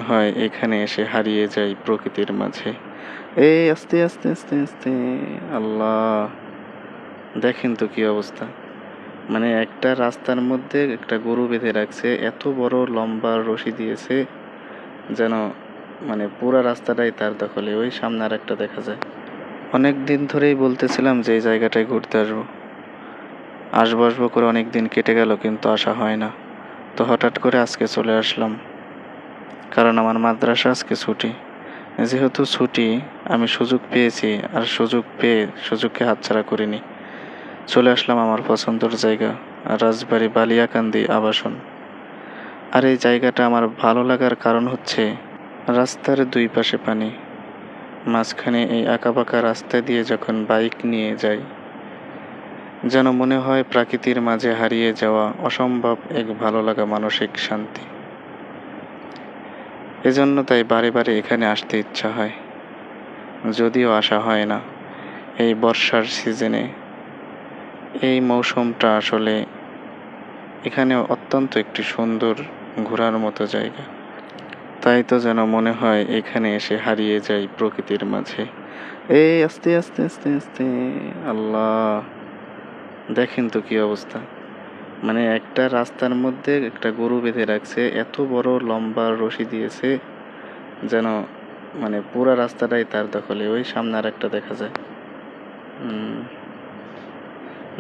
হয় এখানে এসে হারিয়ে যাই প্রকৃতির মাঝে। এই আস্তে আস্তে আস্তে আস্তে, আল্লাহ দেখেন তো কি অবস্থা। মানে একটা রাস্তার মধ্যে একটা গরু বেঁধে রাখছে, এত বড় লম্বা রশি দিয়েছে যেন মানে পুরা রাস্তাটাই তার দখলে। ওই সামনে আর একটা দেখা যায়। অনেক দিন ধরেই বলতেছিলাম যে এই জায়গাটায় ঘুরতে আসবো আসবো আসবো করে অনেক দিন কেটে গেল, কিন্তু আসা হয় না। তো হঠাৎ করে আজকে চলে আসলাম, কারণ আমার মাদ্রাসা আজকে ছুটি। যেহেতু ছুটি, আমি সুযোগ পেয়েছি, আর সুযোগ পেয়ে সুযোগকে হাতছাড়া করিনি। চলে আসলাম আমার পছন্দের জায়গা, রাজবাড়ী বালিয়াকান্দি আবাসন। আর এই জায়গাটা আমার ভালো লাগার কারণ হচ্ছে রাস্তার দুই পাশে পানি, মাঝখানে এই আঁকাবাঁকা রাস্তা দিয়ে যখন বাইক নিয়ে যাই, যেন মনে হয় প্রকৃতির মাঝে হারিয়ে যাওয়া অসম্ভব এক ভালো লাগা, মানসিক শান্তি। এজন্য তাই বারে বারে এখানে আসতে ইচ্ছা হয়, যদিও আসা হয় না। এই বর্ষার সিজনে এই মৌসুমটা আসলে এখানে অত্যন্ত একটি সুন্দর ঘোরার মতো জায়গা। তাই তো যেন মনে হয় এখানে এসে হারিয়ে যাই প্রকৃতির মাঝে। এই আস্তে আস্তে আস্তে আস্তে, আল্লাহ দেখেন তো কি অবস্থা। মানে একটা রাস্তার মধ্যে একটা গরু বেঁধে রাখছে, এত বড় লম্বা রশি দিয়েছে যেন মানে পুরা রাস্তাটাই তার দখলে। ওই সামনে আর একটা দেখা যায়।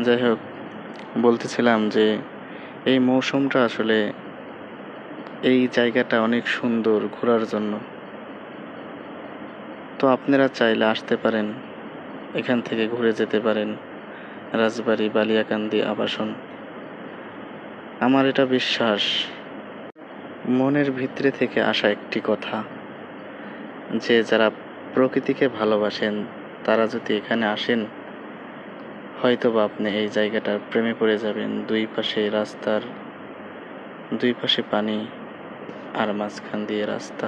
যাই হোক, বলতেছিলাম যে এই মৌসুমটা আসলে এই জায়গাটা অনেক সুন্দর ঘোরার জন্য। তো আপনারা চাইলে আসতে পারেন, এখান থেকে ঘুরে যেতে পারেন রাজবাড়ী বালিয়াকান্দি আবাসন। আমার এটা বিশ্বাস, মনের ভিতরে থেকে আসা একটি কথা, যে যারা প্রকৃতিকে ভালোবাসেন তারা যদি এখানে আসেন, হয়তোবা আপনি এই জায়গাটার প্রেমে পড়ে যাবেন। দুই পাশে রাস্তার, দুই পাশে পানি, আর মাঝখান দিয়ে রাস্তা।